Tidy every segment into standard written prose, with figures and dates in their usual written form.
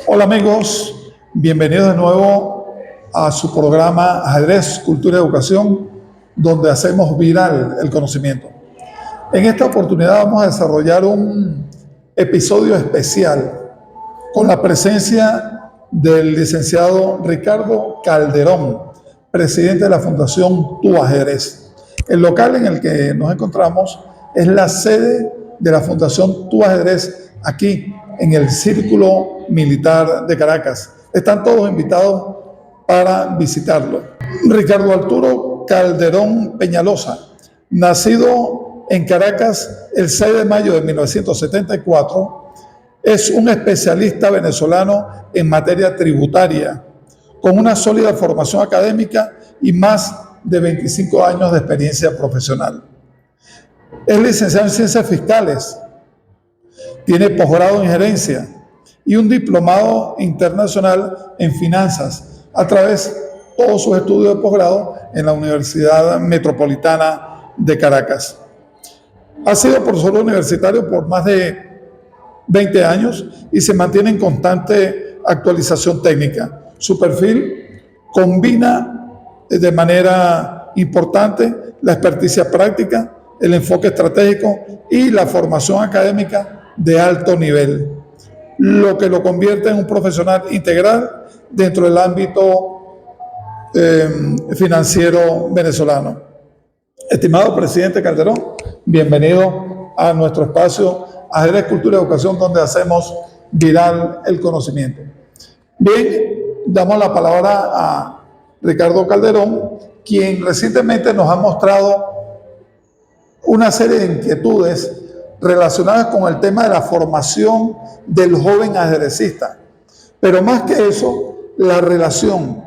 Hola amigos, bienvenidos de nuevo a su programa Ajedrez, Cultura y Educación, donde hacemos viral el conocimiento. En esta oportunidad vamos a desarrollar un episodio especial con la presencia del licenciado Ricardo Calderón, presidente de la Fundación Tu Ajedrez. El local en el que nos encontramos es la sede de la Fundación Tu Ajedrez, aquí en el Círculo Militar de Caracas. Están todos invitados para visitarlo. Ricardo Arturo Calderón Peñalosa, nacido en Caracas el 6 de mayo de 1974, es un especialista venezolano en materia tributaria, con una sólida formación académica y más de 25 años de experiencia profesional. Es licenciado en Ciencias Fiscales, tiene posgrado en Gerencia y un diplomado internacional en Finanzas a través de todos sus estudios de posgrado en la Universidad Metropolitana de Caracas. Ha sido profesor universitario por más de 20 años y se mantiene en constante actualización técnica. Su perfil combina de manera importante la experticia práctica, el enfoque estratégico y la formación académica de alto nivel, lo que lo convierte en un profesional integral dentro del ámbito financiero venezolano. Estimado presidente Calderón, bienvenido a nuestro espacio Ajedrez, Cultura y Educación, donde hacemos viral el conocimiento. Bien, damos la palabra a Ricardo Calderón, quien recientemente nos ha mostrado una serie de inquietudes relacionadas con el tema de la formación del joven ajedrecista. Pero más que eso, la relación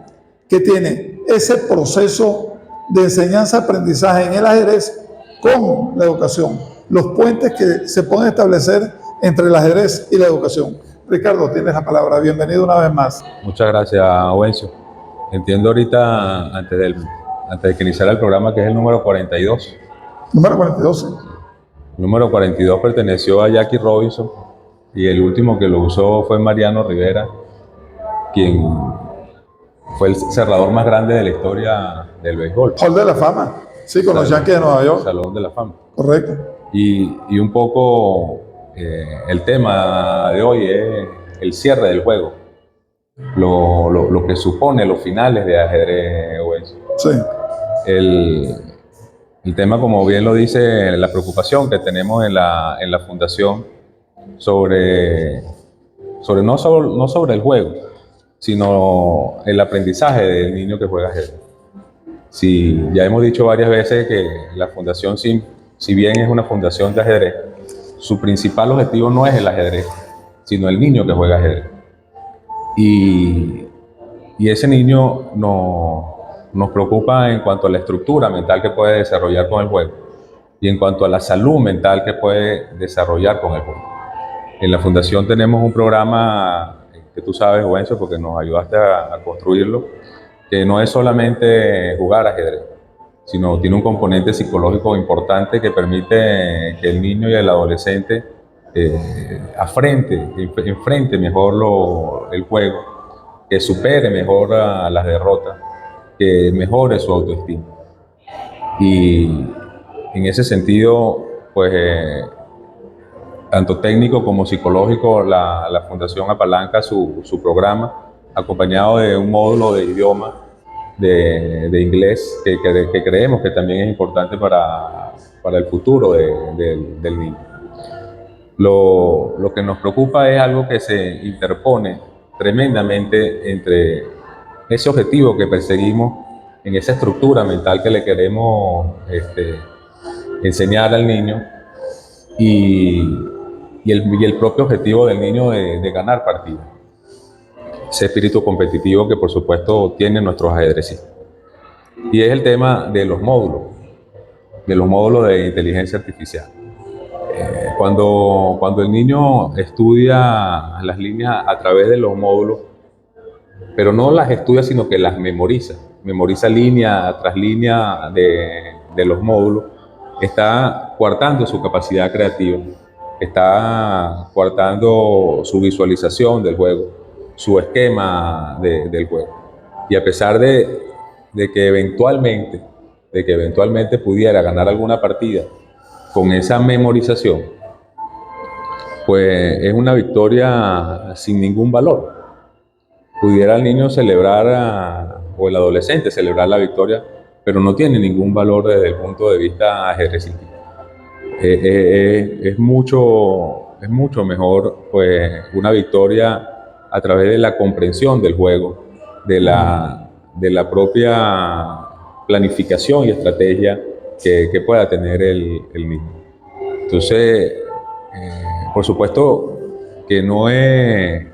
que tiene ese proceso de enseñanza-aprendizaje en el ajedrez con la educación, los puentes que se pueden establecer entre el ajedrez y la educación. Ricardo, tienes la palabra. Bienvenido una vez más. Muchas gracias, Ovencio. Entiendo ahorita, antes de que iniciara el programa, que es el número 42. Número 42, sí. El número 42 perteneció a Jackie Robinson y el último que lo usó fue Mariano Rivera, quien fue el cerrador más grande de la historia del béisbol. Hall de la Fama, sí, con los Yankees de Nueva York. Salón de la Fama. Correcto. Y un poco el tema de hoy es el cierre del juego, lo que supone los finales de ajedrez. Sí. El tema, como bien lo dice, la preocupación que tenemos en la Fundación no sobre el juego, sino el aprendizaje del niño que juega ajedrez. Sí, ya hemos dicho varias veces que la Fundación, si bien es una fundación de ajedrez, su principal objetivo no es el ajedrez, sino el niño que juega ajedrez. Y ese niño nos preocupa en cuanto a la estructura mental que puede desarrollar con el juego y en cuanto a la salud mental que puede desarrollar con el juego. En la Fundación tenemos un programa que tú sabes, Ovencio, porque nos ayudaste a construirlo, que no es solamente jugar ajedrez, sino tiene un componente psicológico importante que permite que el niño y el adolescente enfrente mejor el juego, que supere mejor las derrotas, que mejore su autoestima. Y en ese sentido, pues tanto técnico como psicológico, la Fundación apalanca su programa, acompañado de un módulo de idioma de inglés que creemos que también es importante para el futuro del niño. Lo que nos preocupa es algo que se interpone tremendamente entre ese objetivo que perseguimos, en esa estructura mental que le queremos enseñar al niño y el propio objetivo del niño de ganar partidas. Ese espíritu competitivo que por supuesto tienen nuestros ajedrecistas. Y es el tema de los módulos de inteligencia artificial. Cuando el niño estudia las líneas a través de los módulos, pero no las estudia sino que las memoriza línea tras línea de los módulos, está coartando su capacidad creativa está coartando su visualización del juego, su esquema del juego. Y a pesar de que eventualmente pudiera ganar alguna partida con esa memorización, pues es una victoria sin ningún valor. Pudiera el niño celebrar, o el adolescente celebrar la victoria, pero no tiene ningún valor desde el punto de vista ajedrecístico. Es mucho mejor pues, una victoria a través de la comprensión del juego, de la propia planificación y estrategia que pueda tener el niño. Entonces, por supuesto que no es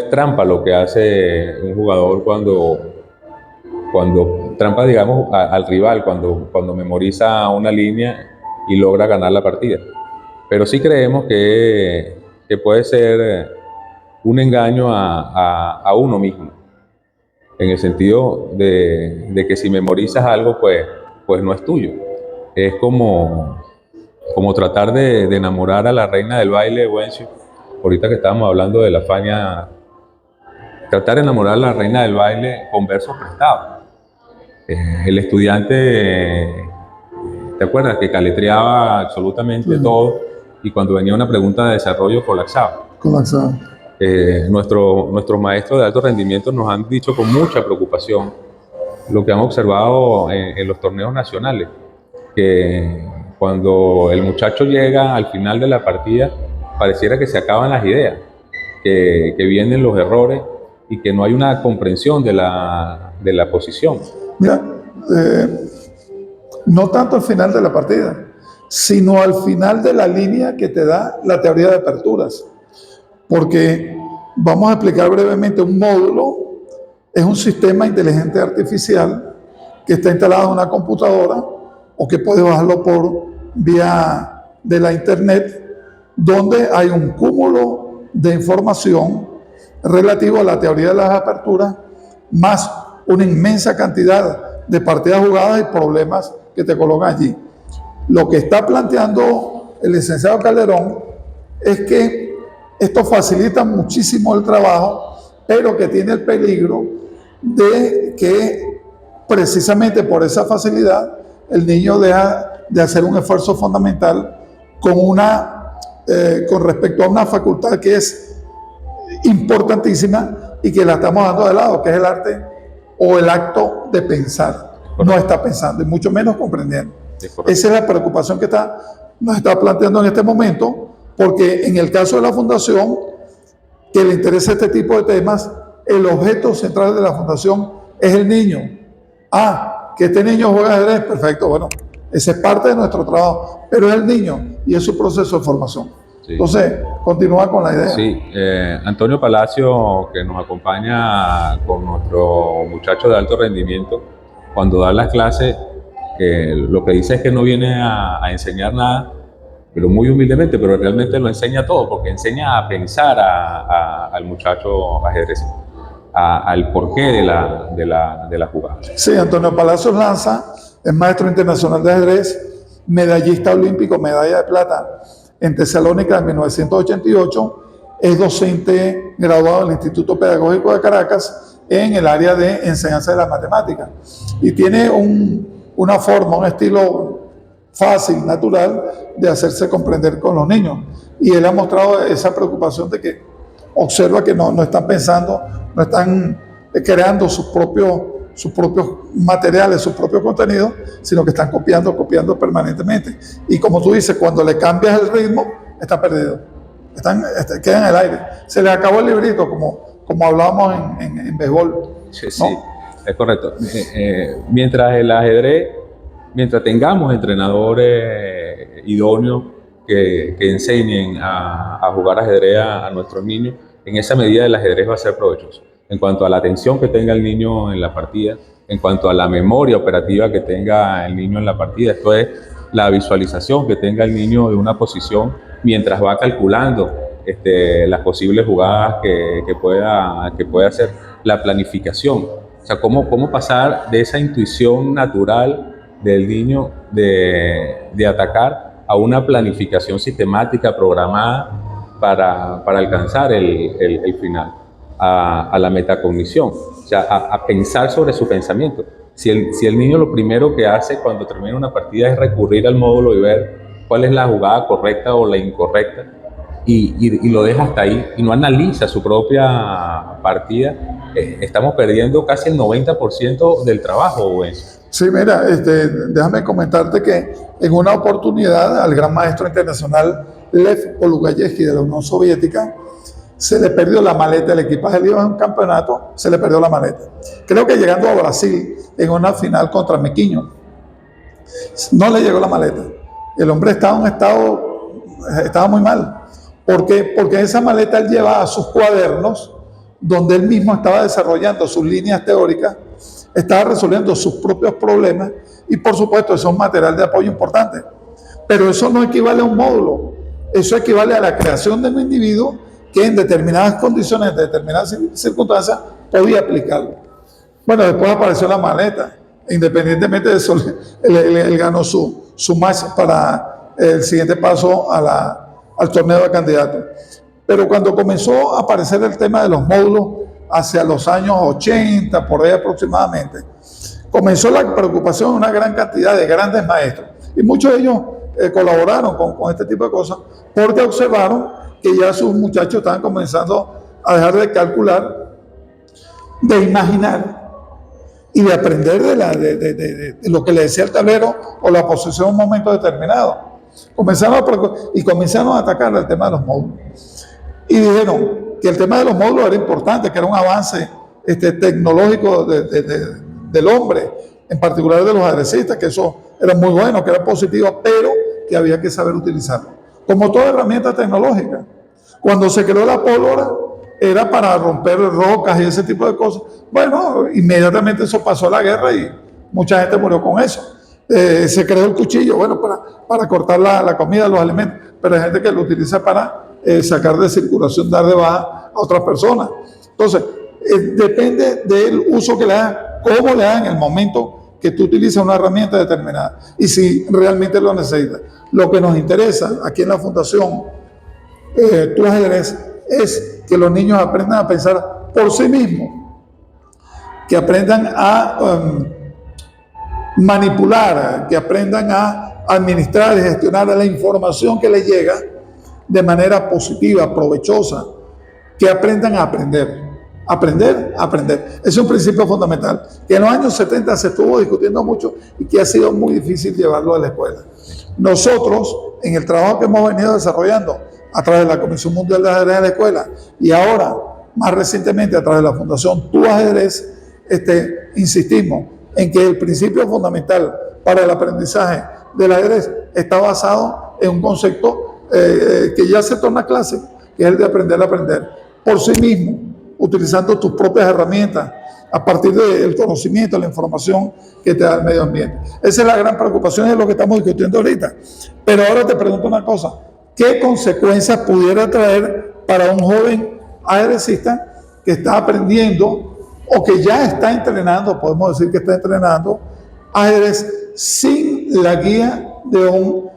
trampa lo que hace un jugador cuando trampa, digamos, al rival, cuando memoriza una línea y logra ganar la partida. Pero sí creemos que puede ser un engaño a uno mismo, en el sentido de que si memorizas algo, pues no es tuyo. Es como tratar de enamorar a la reina del baile, Wencio. Ahorita que estábamos hablando de la Fania, tratar de enamorar a la reina del baile con versos prestados. El estudiante, ¿te acuerdas? Que caletreaba absolutamente todo y cuando venía una pregunta de desarrollo colapsaba. Nuestros maestros de alto rendimiento nos han dicho con mucha preocupación lo que han observado en los torneos nacionales, que cuando el muchacho llega al final de la partida, pareciera que se acaban las ideas, que vienen los errores y que no hay una comprensión de la posición. Mira, no tanto al final de la partida, sino al final de la línea que te da la teoría de aperturas. Porque vamos a explicar brevemente, un módulo es un sistema inteligente artificial que está instalado en una computadora o que puedes bajarlo por vía de la internet, donde hay un cúmulo de información relativo a la teoría de las aperturas, más una inmensa cantidad de partidas jugadas y problemas que te colocan allí. Lo que está planteando el licenciado Calderón es que esto facilita muchísimo el trabajo, pero que tiene el peligro de que precisamente por esa facilidad el niño deja de hacer un esfuerzo fundamental con respecto a una facultad que es importantísima y que la estamos dando de lado, que es el arte o el acto de pensar. No está pensando y mucho menos comprendiendo. Esa es la preocupación que nos está planteando en este momento, porque en el caso de la fundación, que le interesa este tipo de temas, el objeto central de la fundación es el niño. Que este niño juega ajedrez, perfecto, bueno, esa es parte de nuestro trabajo, pero es el niño y es su proceso de formación. Sí. Entonces, continúa con la idea. Sí, Antonio Palacio, que nos acompaña con nuestro muchacho de alto rendimiento, cuando da las clases, lo que dice es que no viene a enseñar nada, pero muy humildemente, pero realmente lo enseña todo, porque enseña a pensar al muchacho ajedrecista, al porqué de la jugada. Sí, Antonio Palacios Lanza es maestro internacional de ajedrez, medallista olímpico, medalla de plata en Tesalónica en 1988, es docente graduado del Instituto Pedagógico de Caracas en el área de enseñanza de las matemáticas y tiene una forma, un estilo fácil, natural de hacerse comprender con los niños, y él ha mostrado esa preocupación de que observa que no están pensando, no están creando sus propios materiales, sus propios contenidos, sino que están copiando permanentemente. Y como tú dices, cuando le cambias el ritmo, están perdidos, quedan en el aire. Se les acabó el librito, como hablábamos en béisbol. Sí, ¿no? Sí, es correcto. Mientras tengamos entrenadores idóneos que enseñen a jugar ajedrez a nuestros niños, en esa medida el ajedrez va a ser provechoso. En cuanto a la atención que tenga el niño en la partida, en cuanto a la memoria operativa que tenga el niño en la partida, esto es la visualización que tenga el niño de una posición mientras va calculando las posibles jugadas que pueda hacer, la planificación. O sea, cómo pasar de esa intuición natural del niño de atacar a una planificación sistemática, programada para alcanzar el final, a la metacognición, o sea, a pensar sobre su pensamiento. Si el niño lo primero que hace cuando termina una partida es recurrir al módulo y ver cuál es la jugada correcta o la incorrecta, y lo deja hasta ahí y no analiza su propia partida, estamos perdiendo casi el 90% del trabajo, güey. Sí, mira, déjame comentarte que en una oportunidad al gran maestro internacional Lev Polugayevsky de la Unión Soviética se le perdió la maleta, el equipaje le iba a un campeonato, se le perdió la maleta. Creo que llegando a Brasil en una final contra Mequiño, no le llegó la maleta. El hombre estaba en un estado, estaba muy mal. ¿Por qué? Porque en esa maleta él llevaba sus cuadernos, donde él mismo estaba desarrollando sus líneas teóricas, estaba resolviendo sus propios problemas y por supuesto eso es un material de apoyo importante. Pero eso no equivale a un módulo, eso equivale a la creación de un individuo que en determinadas condiciones, en determinadas circunstancias, podía aplicarlo. Bueno, después apareció la maleta, independientemente de eso, él ganó su match para el siguiente paso al torneo de candidatos. Pero cuando comenzó a aparecer el tema de los módulos, hacia los años 80, por ahí aproximadamente, comenzó la preocupación de una gran cantidad de grandes maestros. Y muchos de ellos colaboraron con este tipo de cosas, porque observaron que ya sus muchachos estaban comenzando a dejar de calcular, de imaginar y de aprender de lo que le decía el tablero o la posición en un momento determinado. Comenzaron a atacar el tema de los módulos. Y dijeron que el tema de los módulos era importante, que era un avance tecnológico del hombre, en particular de los ajedrecistas, que eso era muy bueno, que era positivo, pero que había que saber utilizarlo. Como toda herramienta tecnológica. Cuando se creó la pólvora, era para romper rocas y ese tipo de cosas. Bueno, inmediatamente eso pasó a la guerra y mucha gente murió con eso. Se creó el cuchillo, bueno, para cortar la comida, los alimentos, pero hay gente que lo utiliza para sacar de circulación, dar de baja a otras personas. Entonces, depende del uso que le hagan, cómo le hagan en el momento que tú utilizas una herramienta determinada y si realmente lo necesitas. Lo que nos interesa aquí en la Fundación Tu Ajedrez es que los niños aprendan a pensar por sí mismos, que aprendan a manipular, que aprendan a administrar y gestionar la información que les llega de manera positiva, provechosa, que aprendan a aprender. Aprender. Es un principio fundamental que en los años 70 se estuvo discutiendo mucho y que ha sido muy difícil llevarlo a la escuela. Nosotros, en el trabajo que hemos venido desarrollando a través de la Comisión Mundial de Ajedrez en la Escuela y ahora, más recientemente, a través de la Fundación Tu Ajedrez, insistimos en que el principio fundamental para el aprendizaje del ajedrez está basado en un concepto que ya se torna clásico, que es el de aprender a aprender por sí mismo, utilizando tus propias herramientas a partir del conocimiento, la información que te da el medio ambiente. Esa es la gran preocupación, es lo que estamos discutiendo ahorita. Pero ahora te pregunto una cosa, ¿qué consecuencias pudiera traer para un joven ajedrecista que está aprendiendo o que ya está entrenando, podemos decir que está entrenando ajedrez sin la guía de un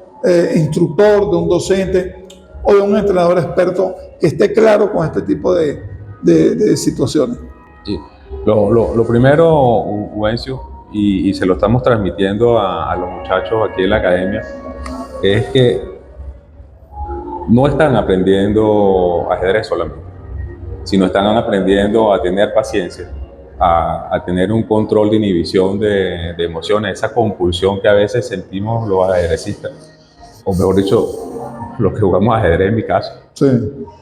instructor, de un docente o de un entrenador experto que esté claro con este tipo de situaciones? Sí. Lo primero, Wencio, y se lo estamos transmitiendo a los muchachos aquí en la academia, es que no están aprendiendo ajedrez solamente, sino están aprendiendo a tener paciencia, a tener un control de inhibición de emociones, esa compulsión que a veces sentimos los ajedrecistas, o mejor dicho, los que jugamos ajedrez en mi caso, sí.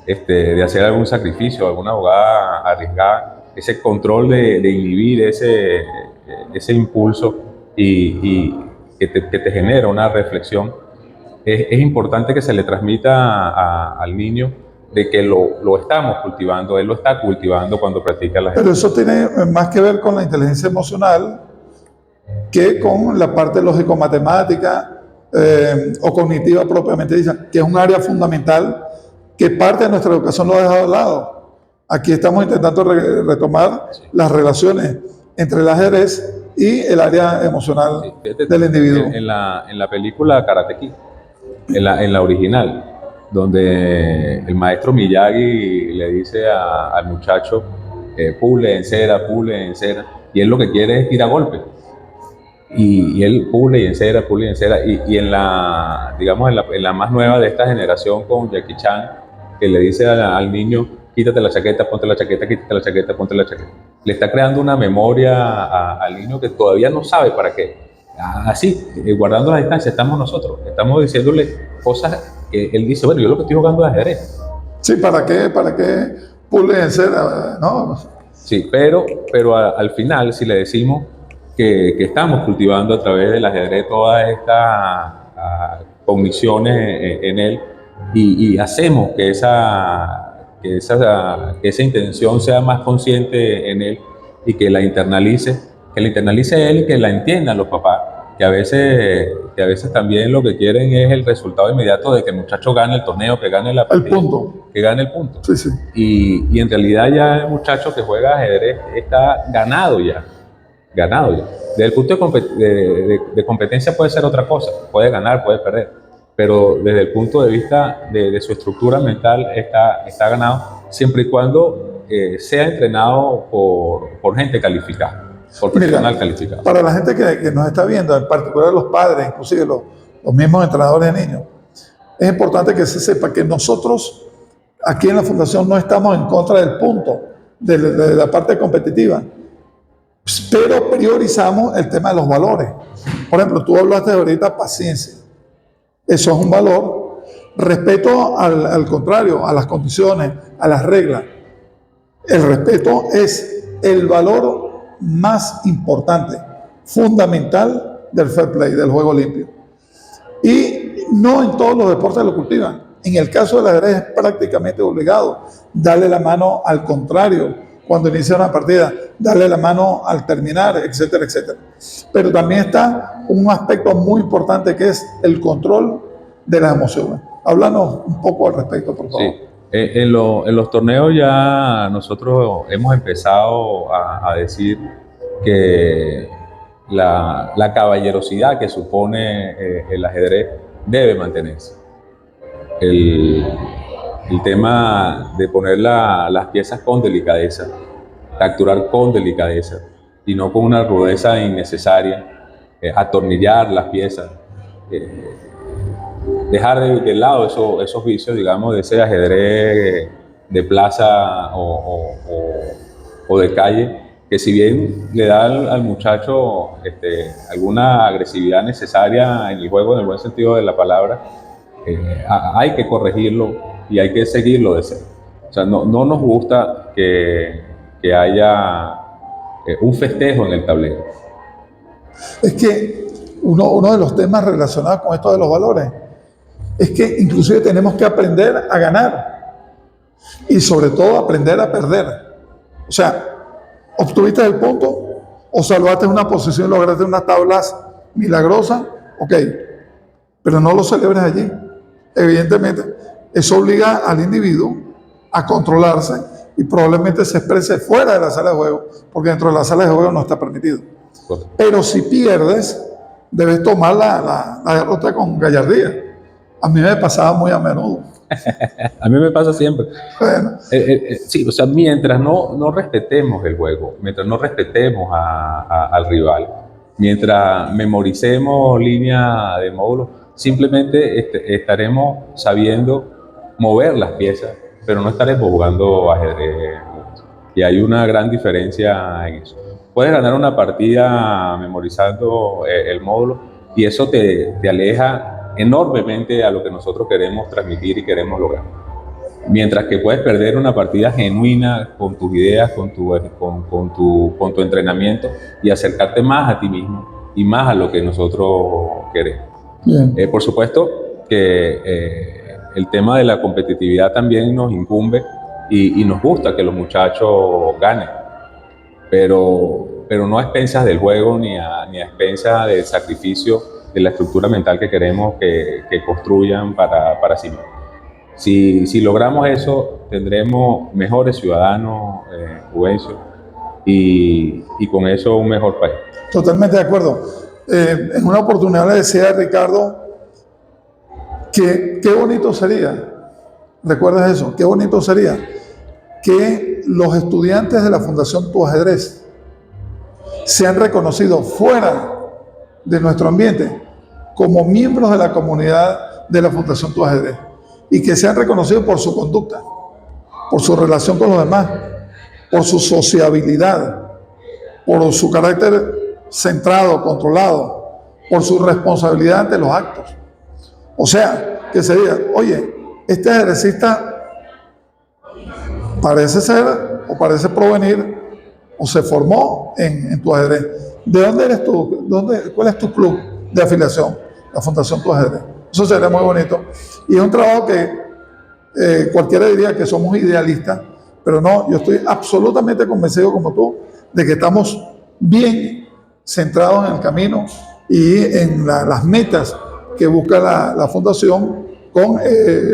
De hacer algún sacrificio, alguna jugada arriesgada, ese control de inhibir ese impulso y que te genera una reflexión. Es importante que se le transmita al niño de que lo estamos cultivando, él lo está cultivando cuando practica la ajedrez. Pero eso tiene más que ver con la inteligencia emocional que con la parte lógico-matemática o cognitiva propiamente dicha, que es un área fundamental que parte de nuestra educación lo ha dejado de lado. Aquí estamos intentando retomar las relaciones entre el ajedrez y el área emocional del individuo. En la película Karate Kid, en la original, donde el maestro Miyagi le dice al muchacho, pule en cera, y él lo que quiere es tirar golpes. Y él pule y encera, y en la, digamos, en la más nueva de esta generación con Jackie Chan, que le dice al niño, quítate la chaqueta, ponte la chaqueta, quítate la chaqueta, ponte la chaqueta. Le está creando una memoria al niño que todavía no sabe para qué. Así, guardando la distancia, estamos nosotros, estamos diciéndole cosas que él dice, bueno, yo lo que estoy jugando es ajedrez. Sí, ¿para qué? ¿Para qué pulen en cera? No. Sí, pero al final, si le decimos que estamos cultivando a través del ajedrez todas estas cogniciones en él y hacemos que esa intención sea más consciente en él y que la internalice él y que la entiendan los papás, que a veces también lo que quieren es el resultado inmediato de que el muchacho gane el torneo, que gane la partida, El punto. que gane el punto. Sí, sí. Y en realidad ya el muchacho que juega ajedrez está ganado ya. Desde el punto de competencia puede ser otra cosa, puede ganar, puede perder, pero desde el punto de vista de su estructura mental está ganado, siempre y cuando sea entrenado por gente calificada, por personal calificado. Para la gente que nos está viendo, en particular los padres, inclusive los mismos entrenadores de niños, es importante que se sepa que nosotros aquí en la Fundación no estamos en contra del punto, de la parte competitiva, pero priorizamos el tema de los valores. Por ejemplo, tú hablaste ahorita paciencia. Eso es un valor. Respeto al contrario, a las condiciones, a las reglas. El respeto es el valor más importante, fundamental del fair play, del juego limpio. Y no en todos los deportes lo cultivan. En el caso del ajedrez es prácticamente obligado darle la mano al contrario cuando inicia una partida, darle la mano al terminar, etcétera, etcétera. Pero también está un aspecto muy importante que es el control de las emociones. Háblanos un poco al respecto, por favor. Sí. En los torneos ya nosotros hemos empezado a decir que la caballerosidad que supone el ajedrez debe mantenerse. El tema de poner las piezas con delicadeza, capturar con delicadeza y no con una rudeza innecesaria, atornillar las piezas, dejar de lado esos vicios, digamos, de ese ajedrez de plaza o de calle, que si bien le da al muchacho alguna agresividad necesaria en el juego, en el buen sentido de la palabra, hay que corregirlo y hay que seguirlo de cerca. O sea, no nos gusta que haya un festejo en el tablero. Es que uno de los temas relacionados con esto de los valores es que inclusive tenemos que aprender a ganar y sobre todo aprender a perder. O sea, obtuviste el punto o salvaste una posición, lograste unas tablas milagrosas, ok, pero no lo celebres allí. Evidentemente, eso obliga al individuo a controlarse y probablemente se exprese fuera de la sala de juego, porque dentro de la sala de juego no está permitido. Pero si pierdes, debes tomar la derrota con gallardía. A mí me pasaba muy a menudo. A mí me pasa siempre. Bueno. Sí, o sea, mientras no respetemos el juego, mientras no respetemos al rival, mientras memoricemos línea de módulos, simplemente estaremos sabiendo mover las piezas, pero no estaremos jugando ajedrez. Y hay una gran diferencia en eso. Puedes ganar una partida memorizando el módulo y eso te aleja enormemente a lo que nosotros queremos transmitir y queremos lograr. Mientras que puedes perder una partida genuina con tus ideas, con tu entrenamiento y acercarte más a ti mismo y más a lo que nosotros queremos. Por supuesto que el tema de la competitividad también nos incumbe y nos gusta que los muchachos ganen, pero no a expensas del juego ni a expensas del sacrificio de la estructura mental que queremos que construyan para sí mismos. Si logramos eso, tendremos mejores ciudadanos, Juvencio, y con eso un mejor país. Totalmente de acuerdo. En una oportunidad le decía a Ricardo qué bonito sería, ¿recuerdas eso? Qué bonito sería que los estudiantes de la Fundación Tu Ajedrez sean reconocidos fuera de nuestro ambiente como miembros de la comunidad de la Fundación Tu Ajedrez y que sean reconocidos por su conducta, por su relación con los demás, por su sociabilidad, por su carácter centrado, controlado, por su responsabilidad ante los actos. O sea, que se diga, oye, este ajedrecista parece ser o parece provenir o se formó en Tu Ajedrez. ¿De dónde eres tú? ¿Cuál es tu club de afiliación? La Fundación Tu Ajedrez. Eso sería muy bonito. Y es un trabajo que cualquiera diría que somos idealistas, pero no, yo estoy absolutamente convencido como tú de que estamos bien centrados en el camino y en las metas que busca la Fundación con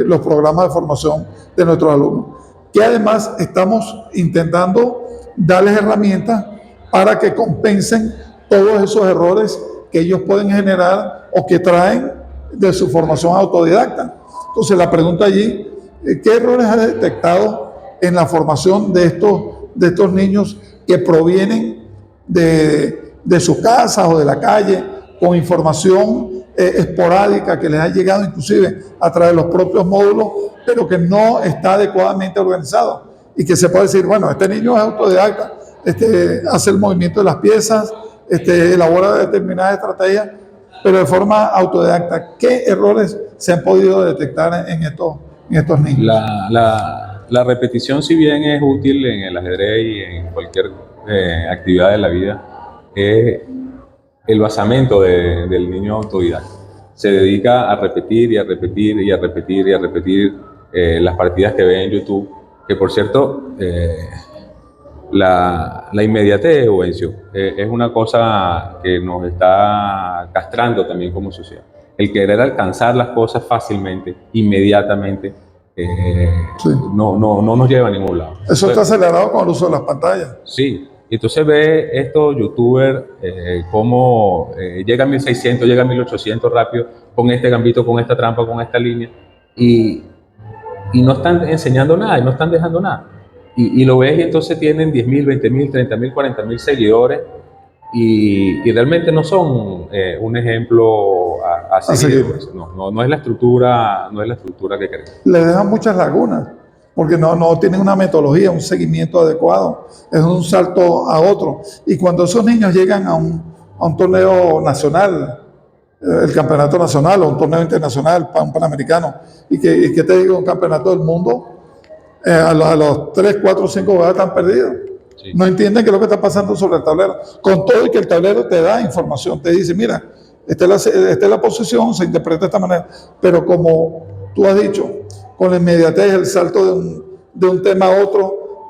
los programas de formación de nuestros alumnos, que además estamos intentando darles herramientas para que compensen todos esos errores que ellos pueden generar o que traen de su formación autodidacta. Entonces la pregunta allí, ¿qué errores has detectado en la formación de estos niños que provienen de sus casas o de la calle con información esporádica que les ha llegado inclusive a través de los propios módulos, pero que no está adecuadamente organizado? Y que se puede decir, bueno, este niño es autodidacta, hace el movimiento de las piezas, elabora determinadas estrategias, pero de forma autodidacta. ¿Qué errores se han podido detectar en estos niños? La repetición, si bien es útil en el ajedrez y en cualquier actividad de la vida, es el basamento del niño autodidacta. Se dedica a repetir y a repetir y a repetir y a repetir las partidas que ve en YouTube, que por cierto, la inmediatez, Juvencio, es una cosa que nos está castrando también como sociedad. El querer alcanzar las cosas fácilmente, inmediatamente, Sí. no nos lleva a ningún lado. Eso está acelerado con el uso de las pantallas. Sí, entonces ve estos youtubers cómo llega a 1600, llega a 1800 rápido, con este gambito, con esta trampa, con esta línea, y no están enseñando nada, y no están dejando nada. Y lo ves y entonces tienen 10.000, 20.000, 30.000, 40.000 seguidores, y realmente no son un ejemplo a seguir. No es la estructura, que queremos. Le dejan muchas lagunas, porque no tienen una metodología, un seguimiento adecuado, es un salto a otro. Y cuando esos niños llegan a un torneo nacional, el campeonato nacional o un torneo internacional, un panamericano, y que te digo, un campeonato del mundo, a los 3, 4, 5 jugadores están perdidos. Sí. No entienden qué es lo que está pasando sobre el tablero. Con todo y que el tablero te da información, te dice, mira, esta es la posición, se interpreta de esta manera. Pero como tú has dicho, con la inmediatez, el salto de un tema a otro,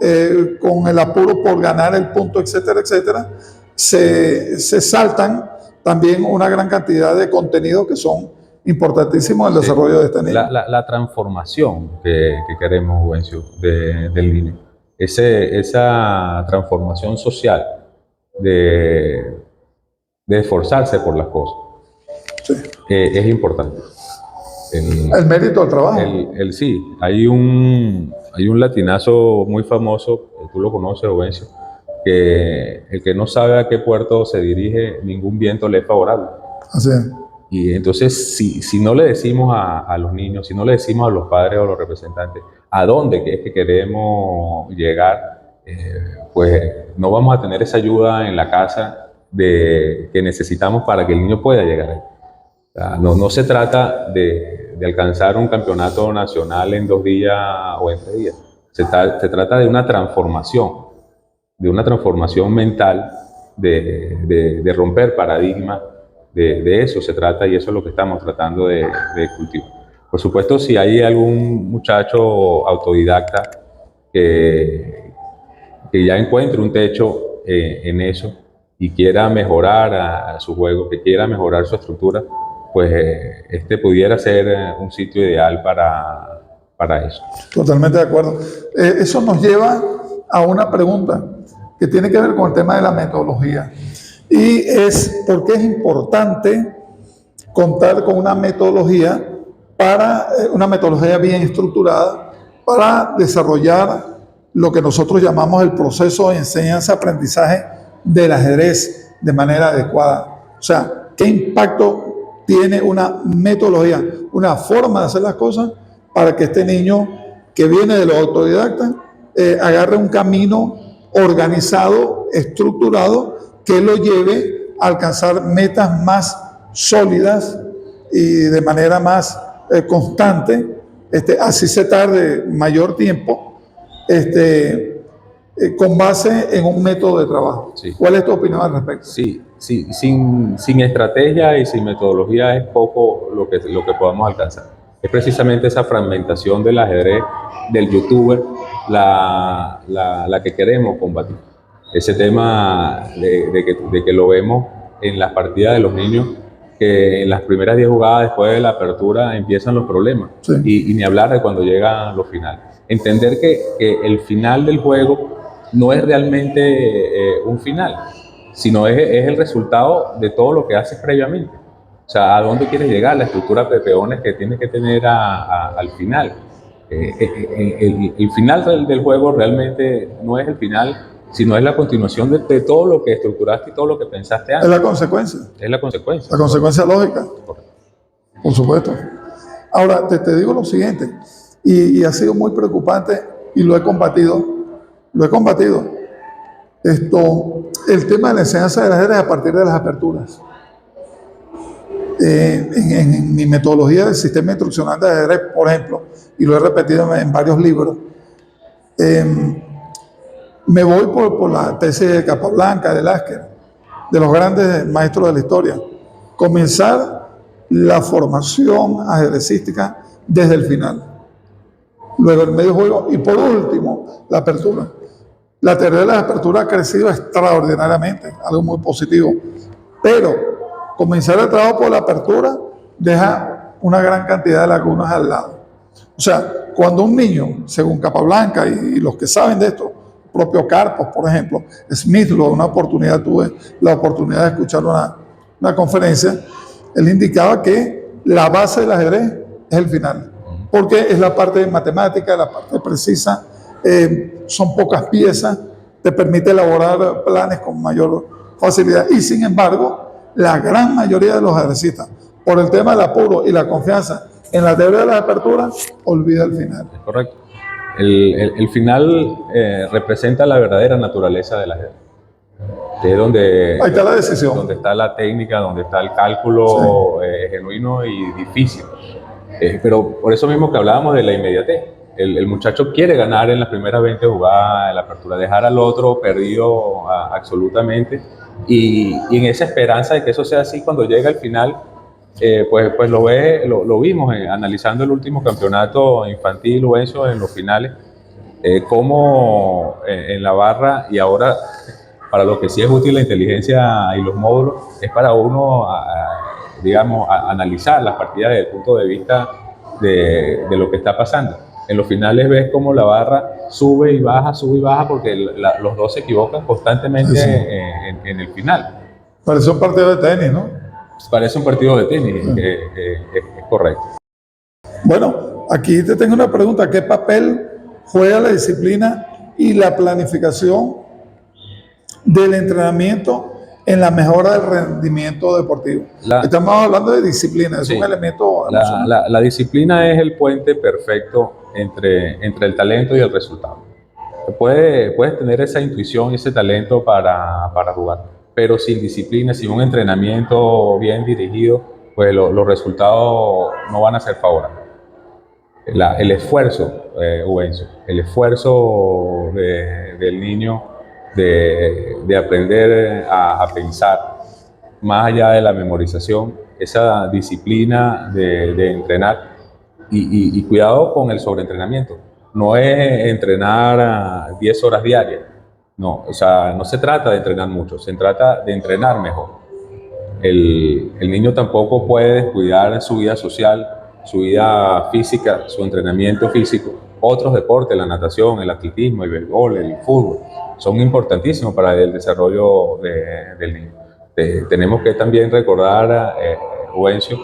con el apuro por ganar el punto, etcétera, etcétera, se saltan también una gran cantidad de contenidos que son importantísimos en el desarrollo de este niño. La transformación que queremos, Juvencio, del niño. Esa transformación social de esforzarse por las cosas. Sí. Es importante. El mérito del trabajo. Sí, hay un latinazo muy famoso, tú lo conoces, Juvencio, que el que no sabe a qué puerto se dirige, ningún viento le es favorable. Así es. Y entonces, si no le decimos a los niños, si no le decimos a los padres o a los representantes a dónde es que queremos llegar, pues no vamos a tener esa ayuda en la casa que necesitamos para que el niño pueda llegar ahí. O sea, no se trata de alcanzar un campeonato nacional en 2 días o en 3 días. Se trata de una transformación mental, de romper paradigmas. De eso se trata, y eso es lo que estamos tratando de cultivar. Por supuesto, si hay algún muchacho autodidacta que ya encuentre un techo en eso y quiera mejorar a su juego, que quiera mejorar su estructura, pues pudiera ser un sitio ideal para eso. Totalmente de acuerdo. Eso nos lleva a una pregunta que tiene que ver con el tema de la metodología. Y es por qué es importante contar con una metodología para una metodología bien estructurada para desarrollar lo que nosotros llamamos el proceso de enseñanza-aprendizaje del ajedrez de manera adecuada. O sea, ¿qué impacto tiene una metodología, una forma de hacer las cosas para que este niño que viene de los autodidactas agarre un camino organizado, estructurado, que lo lleve a alcanzar metas más sólidas y de manera más constante, así se tarde mayor tiempo, con base en un método de trabajo? Sí. ¿Cuál es tu opinión al respecto? Sí, sí, sin estrategia y sin metodología es poco lo que podamos alcanzar. Es precisamente esa fragmentación del ajedrez, del youtuber, la que queremos combatir. Ese tema de que lo vemos en las partidas de los niños, que en las primeras 10 jugadas después de la apertura empiezan los problemas. Sí. Y ni hablar de cuando llegan los finales. Entender que el final del juego no es realmente un final, sino es el resultado de todo lo que haces previamente. O sea, ¿a dónde quieres llegar? La estructura de peones que tienes que tener al final. El final del juego realmente no es el final, sino es la continuación de todo lo que estructuraste y todo lo que pensaste antes. Es la consecuencia. Es la consecuencia. La consecuencia lógica. Correcto. Por supuesto. Ahora, te digo lo siguiente, y ha sido muy preocupante y lo he combatido. El tema de la enseñanza del ajedrez a partir de las aperturas. En mi metodología del sistema instruccional de ajedrez, por ejemplo, y lo he repetido en varios libros, me voy por la tesis de Capablanca, de Lasker, de los grandes maestros de la historia. Comenzar la formación ajedrecística desde el final. Luego el medio juego y por último la apertura. La teoría de la apertura ha crecido extraordinariamente, algo muy positivo. Pero comenzar el trabajo por la apertura deja una gran cantidad de lagunas al lado. O sea, cuando un niño, según Capablanca y los que saben de esto, propio Karpov, por ejemplo, Smith, tuve la oportunidad de escuchar una conferencia, él indicaba que la base del ajedrez es el final, porque es la parte matemática, la parte precisa, son pocas piezas, te permite elaborar planes con mayor facilidad y sin embargo, la gran mayoría de los ajedrecistas, por el tema del apuro y la confianza en la teoría de las aperturas, olvida el final. Correcto. El final representa la verdadera naturaleza del ajedrez. Es donde, ahí está la decisión. Donde está la técnica, donde está el cálculo genuino y difícil. Pero por eso mismo que hablábamos de la inmediatez. El muchacho quiere ganar en las primeras 20 jugadas de la apertura, dejar al otro perdido absolutamente. Y en esa esperanza de que eso sea así, cuando llega al final, pues lo vimos analizando el último campeonato infantil Ubencio en los finales, cómo en la barra, y ahora para lo que sí es útil la inteligencia y los módulos, es para uno, digamos, analizar las partidas desde el punto de vista de lo que está pasando. En los finales ves cómo la barra sube y baja, porque los dos se equivocan constantemente en el final. Parece un partido de tenis, ¿no? Parece un partido de tenis, es correcto. Bueno, aquí te tengo una pregunta. ¿Qué papel juega la disciplina y la planificación del entrenamiento en la mejora del rendimiento deportivo? Estamos hablando de disciplina, es un elemento emocional. La disciplina es el puente perfecto entre el talento y el resultado. Puedes tener esa intuición y ese talento para jugar, pero sin disciplina, sin un entrenamiento bien dirigido, pues los resultados no van a ser favorables. El esfuerzo, Ubencio, el esfuerzo del niño de aprender a pensar, más allá de la memorización, esa disciplina de entrenar y cuidado con el sobreentrenamiento. No es entrenar 10 horas diarias, no, o sea, no se trata de entrenar mucho, se trata de entrenar mejor. El niño tampoco puede descuidar su vida social, su vida física, su entrenamiento físico. Otros deportes, la natación, el atletismo, el béisbol, el fútbol, son importantísimos para el desarrollo del niño. Tenemos que también recordar, Ubencio,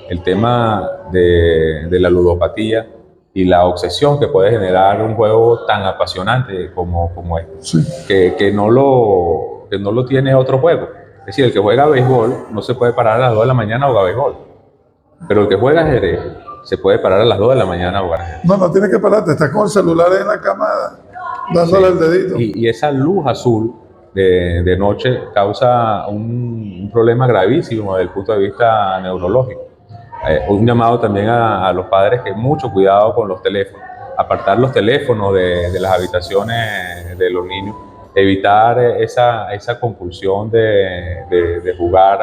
el tema de la ludopatía y la obsesión que puede generar un juego tan apasionante como este, Sí. que no lo tiene otro juego. Es decir, el que juega béisbol no se puede parar a las 2 de la mañana a jugar béisbol, pero el que juega ajedrez se puede parar a las 2 de la mañana a jugar ajedrez. No tienes que pararte, estás con el celular en la cama dándole el dedito. Y esa luz azul de noche causa un problema gravísimo desde el punto de vista neurológico. Un llamado también a los padres que mucho cuidado con los teléfonos, apartar los teléfonos de las habitaciones de los niños, evitar esa compulsión de jugar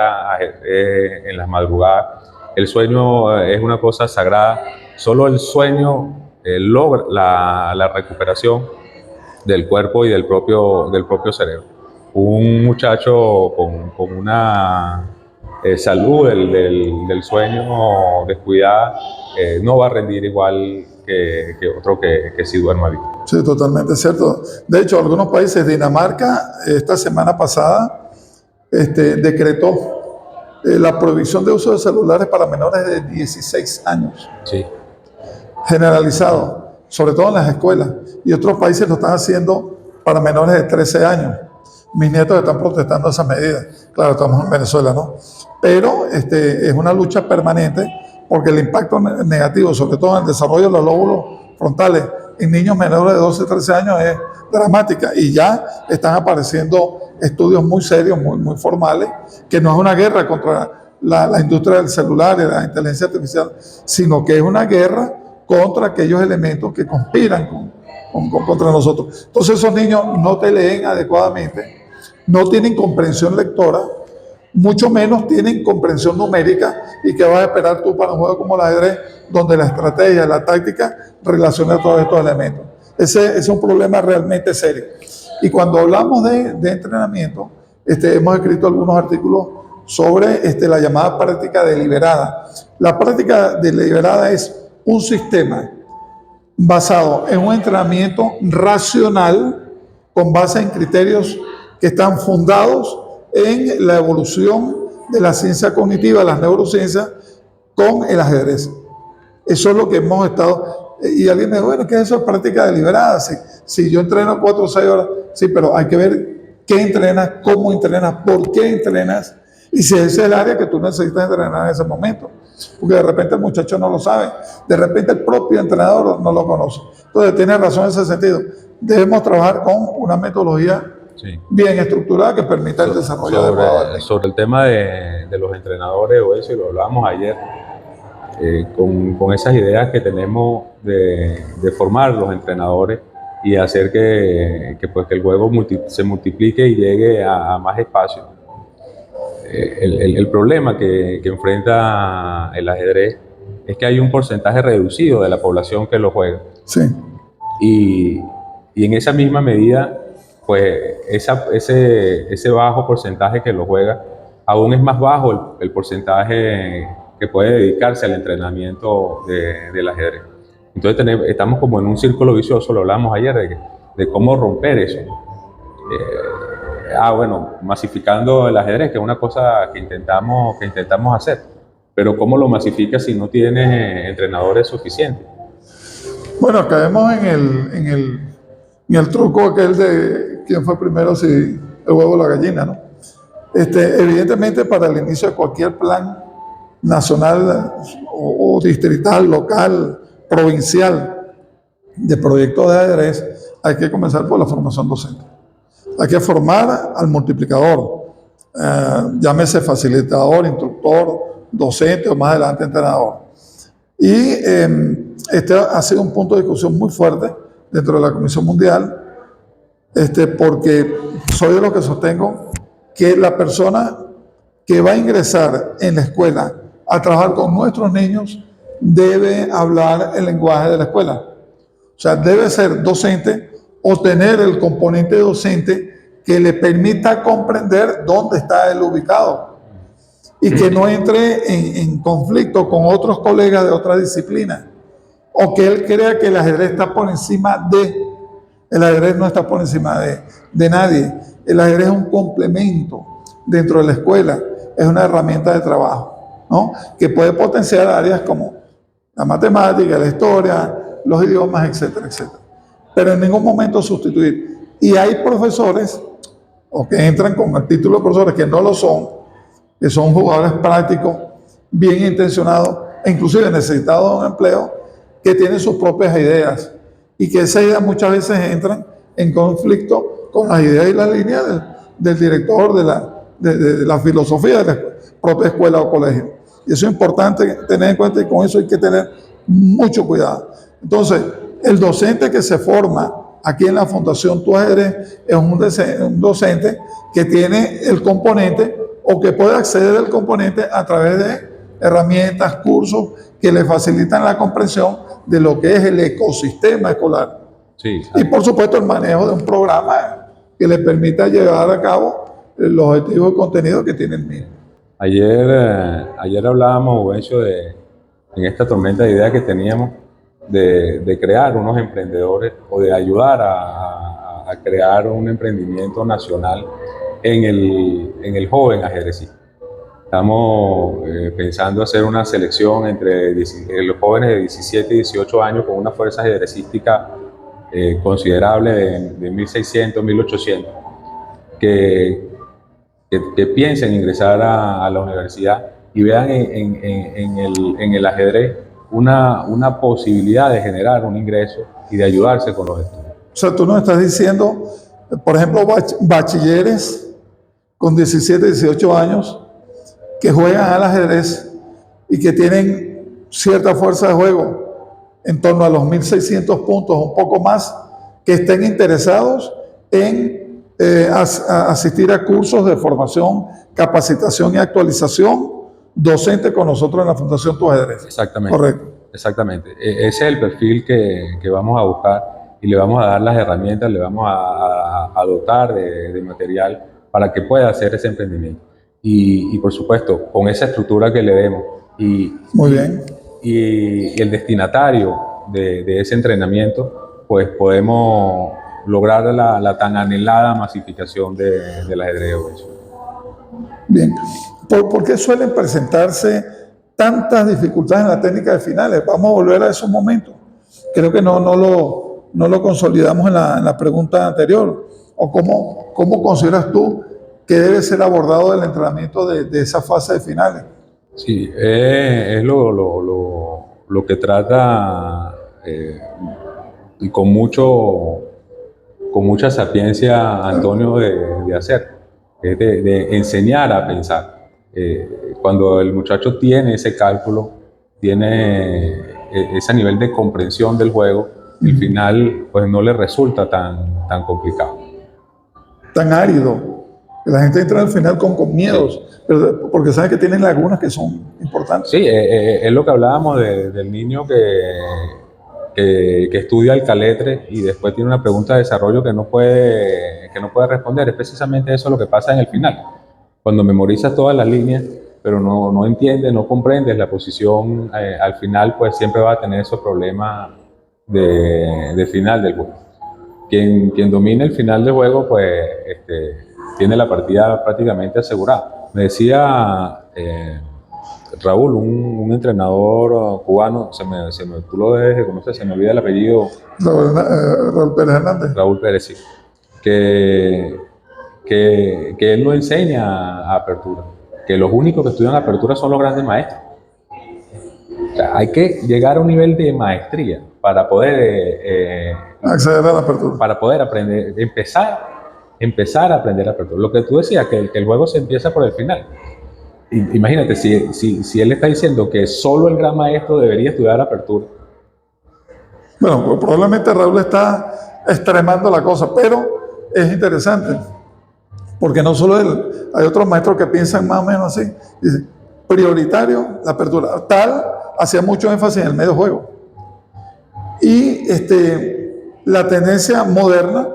en las madrugadas. El sueño es una cosa sagrada, solo el sueño logra la recuperación del cuerpo y del propio cerebro. Un muchacho con una salud del sueño descuidada no va a rendir igual que otro que sí duerma bien. Sí, totalmente cierto. De hecho, algunos países, Dinamarca, esta semana pasada, decretó la prohibición de uso de celulares para menores de 16 años. Sí. Generalizado, sobre todo en las escuelas. Y otros países lo están haciendo para menores de 13 años. Mis nietos están protestando esa medida. Claro, estamos en Venezuela, ¿no? Pero es una lucha permanente porque el impacto negativo, sobre todo en el desarrollo de los lóbulos frontales en niños menores de 12 13 años, es dramática. Y ya están apareciendo estudios muy serios, muy formales, que no es una guerra contra la industria del celular y la inteligencia artificial, sino que es una guerra contra aquellos elementos que conspiran contra nosotros. Entonces esos niños no te leen adecuadamente, no tienen comprensión lectora, mucho menos tienen comprensión numérica. ¿Y qué vas a esperar tú para un juego como el ajedrez, donde la estrategia, la táctica relaciona todos estos elementos? Ese es un problema realmente serio. Y cuando hablamos de entrenamiento, hemos escrito algunos artículos sobre la llamada práctica deliberada. La práctica deliberada es un sistema basado en un entrenamiento racional con base en criterios que están fundados en la evolución de la ciencia cognitiva, las neurociencias, con el ajedrez. Eso es lo que hemos estado. Y alguien me dijo, bueno, ¿qué es eso? Práctica deliberada. Si yo entreno 4 o 6 horas, sí, pero hay que ver qué entrenas, cómo entrenas, por qué entrenas, y si ese es el área que tú necesitas entrenar en ese momento. Porque de repente el muchacho no lo sabe, de repente el propio entrenador no lo conoce. Entonces tiene razón en ese sentido. Debemos trabajar con una metodología bien estructurada que permita el desarrollo adecuado. Sobre el tema de los entrenadores o eso, y lo hablábamos ayer, con esas ideas que tenemos de formar los entrenadores y hacer que el juego se multiplique y llegue a más espacio. El problema que enfrenta el ajedrez es que hay un porcentaje reducido de la población que lo juega. Sí. Y en esa misma medida, pues ese bajo porcentaje que lo juega, aún es más bajo el porcentaje que puede dedicarse al entrenamiento del ajedrez. Entonces estamos como en un círculo vicioso, lo hablamos ayer, de cómo romper eso. Masificando el ajedrez, que es una cosa que intentamos hacer, pero ¿cómo lo masificas si no tienes entrenadores suficientes? Bueno, caemos en el truco aquel de quién fue primero, si el huevo o la gallina, ¿no? Evidentemente, para el inicio de cualquier plan nacional o distrital, local, provincial de proyectos de ajedrez, hay que comenzar por la formación docente. Hay que formar al multiplicador, llámese facilitador, instructor, docente o más adelante entrenador. Y este ha sido un punto de discusión muy fuerte dentro de la Comisión Mundial, porque soy de los que sostengo que la persona que va a ingresar en la escuela a trabajar con nuestros niños debe hablar el lenguaje de la escuela. O sea, debe ser docente o tener el componente docente que le permita comprender dónde está él ubicado y que no entre en conflicto con otros colegas de otra disciplina, o que él crea que el ajedrez está por encima de. El ajedrez no está por encima de nadie. El ajedrez es un complemento dentro de la escuela, es una herramienta de trabajo. ¿no? Que puede potenciar áreas como la matemática, la historia, los idiomas, etcétera, etcétera. Pero en ningún momento sustituir. Y hay profesores, o que entran con el título de profesores, que no lo son, que son jugadores prácticos, bien intencionados, e inclusive necesitados de un empleo, que tienen sus propias ideas, y que esas ideas muchas veces entran en conflicto con las ideas y las líneas del director, de la filosofía de la propia escuela o colegio. Y eso es importante tener en cuenta, y con eso hay que tener mucho cuidado. Entonces, el docente que se forma aquí en la Fundación Tu Ajedrez es un docente que tiene el componente, o que puede acceder al componente a través de herramientas, cursos que le facilitan la comprensión de lo que es el ecosistema escolar. Sí. Y por supuesto el manejo de un programa que le permita llevar a cabo los objetivos de contenido que tiene el mismo. Ayer hablábamos, Juvencio, en esta tormenta de ideas que teníamos, de crear unos emprendedores, o de ayudar a crear un emprendimiento nacional en el joven ajedrecista. Estamos pensando hacer una selección entre los jóvenes de 17 y 18 años con una fuerza ajedrecística considerable de 1.600, 1.800, que piensen ingresar a la universidad y vean en el ajedrez una posibilidad de generar un ingreso y de ayudarse con los estudios. O sea, tú nos estás diciendo, por ejemplo, bachilleres con 17, 18 años que juegan al ajedrez y que tienen cierta fuerza de juego, en torno a los 1.600 puntos, un poco más, que estén interesados en asistir a cursos de formación, capacitación y actualización docente con nosotros en la Fundación Tu Ajedrez. Exactamente. Correcto. Exactamente. Ese es el perfil que vamos a buscar, y le vamos a dar las herramientas, le vamos a dotar de material para que pueda hacer ese emprendimiento. Y por supuesto, con esa estructura que le demos Muy bien. y el destinatario de ese entrenamiento, pues podemos lograr la tan anhelada masificación del ajedrez. Bien. ¿Por qué suelen presentarse tantas dificultades en la técnica de finales? Vamos a volver a esos momentos. Creo que no lo consolidamos en la pregunta anterior. ¿O cómo consideras tú que debe ser abordado el entrenamiento de esa fase de finales? Sí, es lo que trata y con mucha sapiencia Antonio de hacer, es de enseñar a pensar. Cuando el muchacho tiene ese cálculo, tiene ese nivel de comprensión del juego, el final pues no le resulta tan complicado. Tan árido. La gente entra al final con miedos, sí, pero porque sabe que tienen lagunas que son importantes. Sí, es lo que hablábamos del niño que estudia el caletre y después tiene una pregunta de desarrollo que no puede responder. Es precisamente eso lo que pasa en el final. Cuando memorizas todas las líneas, pero no entiendes, no comprendes la posición, al final pues siempre va a tener esos problemas de final del juego. Quien domina el final del juego, pues tiene la partida prácticamente asegurada. Me decía Raúl, un entrenador cubano, tú lo debes de conocer, se me olvida el apellido. Raúl Pérez Hernández. Raúl Pérez, sí. Que él no enseña a apertura, que los únicos que estudian apertura son los grandes maestros. O sea, hay que llegar a un nivel de maestría para poder acceder a la apertura. Para poder aprender, empezar a aprender apertura. Lo que tú decías, que el juego se empieza por el final. Imagínate, si él está diciendo que solo el gran maestro debería estudiar apertura. Bueno, pues probablemente Raúl está extremando la cosa, pero es interesante, porque no solo él, hay otros maestros que piensan más o menos así. Dice, prioritario la apertura. Tal hacía mucho énfasis en el medio juego. Y la tendencia moderna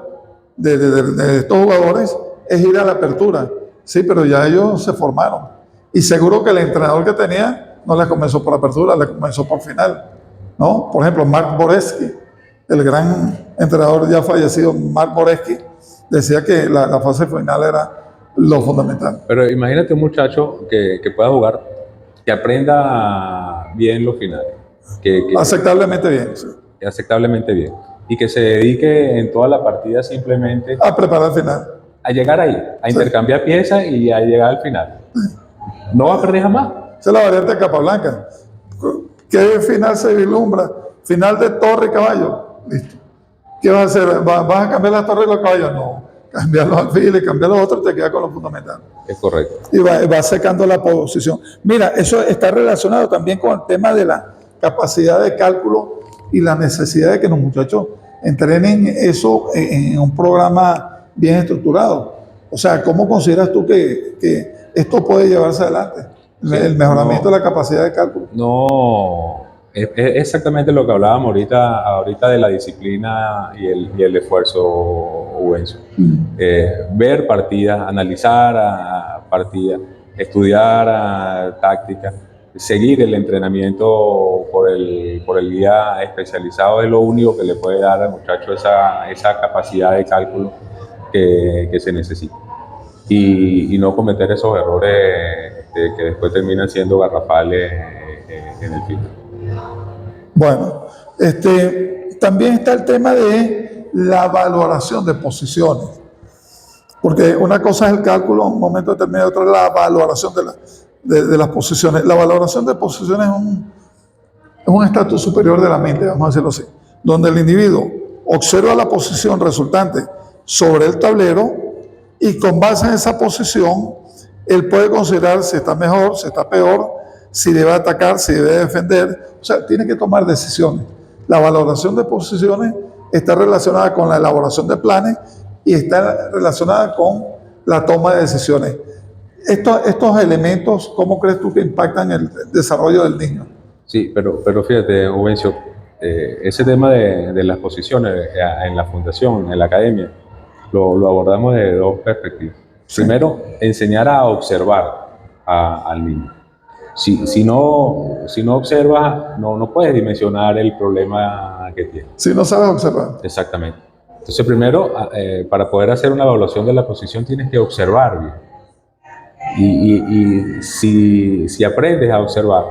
de estos jugadores es ir a la apertura. Sí, pero ya ellos se formaron. Y seguro que el entrenador que tenía no les comenzó por apertura, les comenzó por final, ¿no? Por ejemplo, Mark Boreski, el gran entrenador ya fallecido, Mark Boreski, decía que la fase final era lo fundamental. Pero imagínate un muchacho que pueda jugar que aprenda bien los finales, Aceptablemente bien. Sí. aceptablemente bien, y que se dedique en toda la partida simplemente A preparar el final. a llegar ahí, a intercambiar piezas y a llegar al final. No va a perder jamás. Esa es la variante de Capablanca. ¿Qué final se vislumbra? Final de torre y caballo. Listo. ¿Qué vas a hacer? ¿Vas a cambiar la torre y los caballos? No. Cambiar los alfiles, cambiar los otros, te queda con lo fundamental. Es correcto. Y va secando la posición. Mira, eso está relacionado también con el tema de la capacidad de cálculo y la necesidad de que los muchachos entrenen eso en un programa bien estructurado. O sea, ¿cómo consideras tú que esto puede llevarse adelante? Sí, El mejoramiento no, de la capacidad de cálculo. no, es exactamente lo que hablábamos ahorita de la disciplina y el esfuerzo, Ubencio. Ver partidas, analizar partidas, estudiar tácticas, seguir el entrenamiento por el guía especializado es lo único que le puede dar al muchacho esa capacidad de cálculo que se necesita. Y no cometer esos errores que después terminan siendo garrafales en el final. Bueno, también está el tema de la valoración de posiciones. Porque una cosa es el cálculo en un momento determinado, otra es la valoración de las posiciones. La valoración de posiciones es un estatus superior de la mente, vamos a decirlo así, donde el individuo observa la posición resultante sobre el tablero y con base en esa posición, él puede considerar si está mejor, si está peor, si debe atacar, si debe defender. O sea, tiene que tomar decisiones. La valoración de posiciones está relacionada con la elaboración de planes y está relacionada con la toma de decisiones. Estos elementos, ¿cómo crees tú que impactan el desarrollo del niño? Sí, pero fíjate, Ubencio, ese tema de las posiciones en la fundación, en la academia, lo abordamos de dos perspectivas. Sí. Primero, enseñar a observar al niño. Si no observas, no puedes dimensionar el problema que tiene. Si no sabes observar. Exactamente. Entonces, primero, para poder hacer una evaluación de la posición, tienes que observar bien. Y si aprendes a observar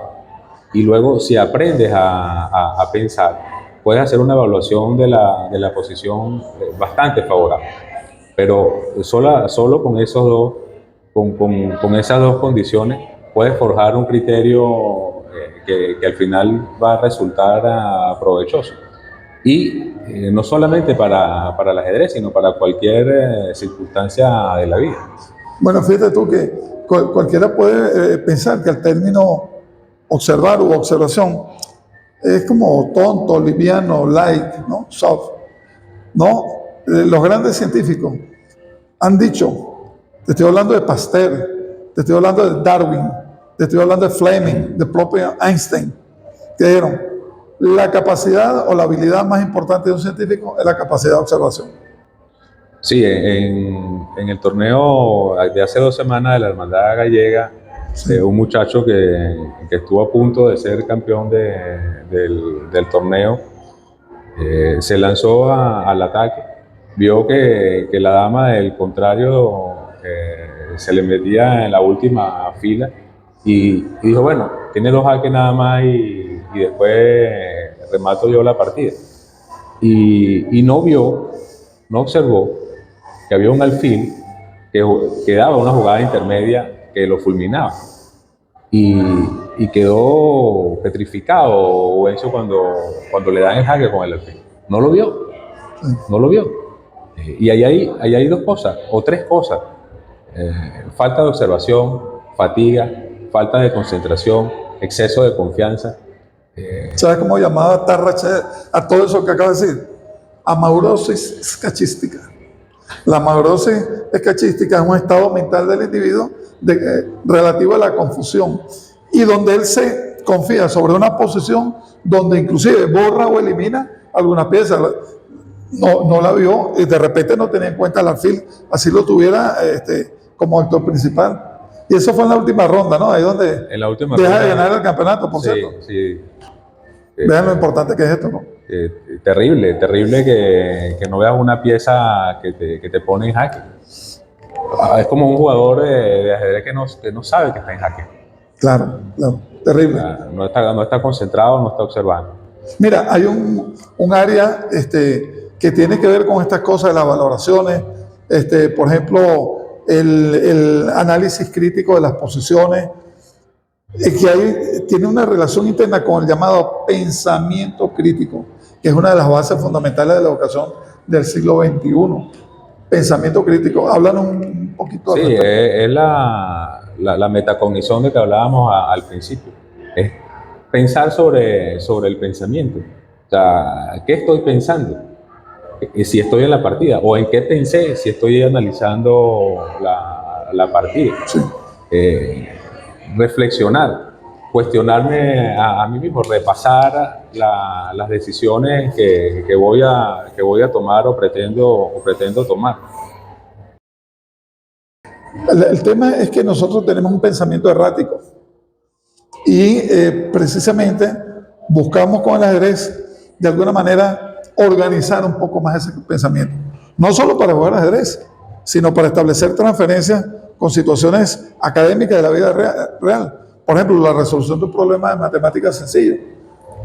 y luego si aprendes a pensar, puedes hacer una evaluación de la posición bastante favorable. Pero solo con esos dos, con esas dos condiciones, puedes forjar un criterio que al final va a resultar provechoso. Y no solamente para el ajedrez, sino para cualquier circunstancia de la vida. Bueno, fíjate tú que cualquiera puede pensar que el término observar u observación es como tonto, liviano, light, ¿no? Soft. No, los grandes científicos han dicho, te estoy hablando de Pasteur, te estoy hablando de Darwin, te estoy hablando de Fleming, de propio Einstein, que dijeron, la capacidad o la habilidad más importante de un científico es la capacidad de observación. Sí, en el torneo de hace 2 semanas de la Hermandad Gallega, sí, un muchacho que estuvo a punto de ser campeón del torneo, se lanzó al ataque, vio que la dama del contrario se le metía en la última fila y dijo, bueno, tiene 2 jaques nada más y después remato yo la partida. Y no observó que había un alfil que daba una jugada intermedia que lo fulminaba. Y quedó petrificado eso cuando le dan el jaque con el alfil. No lo vio. Y ahí hay 2 cosas, o 3 cosas. Falta de observación, fatiga, falta de concentración, exceso de confianza. ¿Sabes cómo llamaba Tarrache a todo eso que acabo de decir? Amaurosis escachística. La amaurosis escachística es un estado mental del individuo relativo a la confusión y donde él se confía sobre una posición donde inclusive borra o elimina alguna pieza. No la vio y de repente no tenía en cuenta el alfil, así lo tuviera como actor principal. Y eso fue en la última ronda, ¿no? Ahí donde en la última deja ronda, de ganar el campeonato, por cierto. Sí. Vean lo importante que es esto, ¿no? Terrible que no veas una pieza que te pone en jaque. Es como un jugador de ajedrez que no sabe que está en jaque. Claro, claro, terrible. No está concentrado, no está observando. Mira, hay un área que tiene que ver con estas cosas de las valoraciones, por ejemplo, el análisis crítico de las posiciones, que tiene una relación interna con el llamado pensamiento crítico, que es una de las bases fundamentales de la educación del siglo XXI. Pensamiento crítico. Háblanos un poquito Sí, al respecto. es la metacognición de que hablábamos al principio. Es pensar sobre el pensamiento. O sea, ¿qué estoy pensando? Si estoy en la partida, o en qué pensé si estoy analizando la partida. Sí, Eh, reflexionar, cuestionarme a mí mismo, repasar las decisiones que voy a tomar o pretendo tomar. el tema es que nosotros tenemos un pensamiento errático y precisamente buscamos con el ajedrez de alguna manera organizar un poco más ese pensamiento. No solo para jugar ajedrez, sino para establecer transferencias con situaciones académicas de la vida real. Por ejemplo, la resolución de un problema de matemáticas sencillo.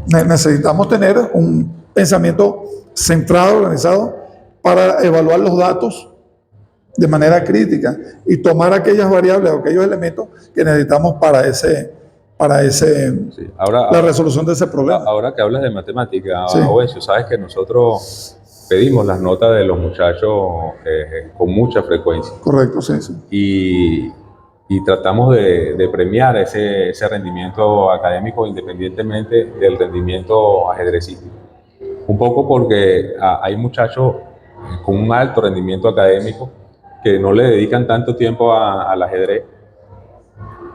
Necesitamos tener un pensamiento centrado, organizado, para evaluar los datos de manera crítica y tomar aquellas variables o aquellos elementos que necesitamos Sí. la resolución de ese problema. Ahora que hablas de matemática, Sí. Ovencio, sabes que nosotros pedimos las notas de los muchachos con mucha frecuencia Correcto, sí, sí. y tratamos de premiar ese rendimiento académico independientemente del rendimiento ajedrecístico. Un poco porque hay muchachos con un alto rendimiento académico que no le dedican tanto tiempo al ajedrez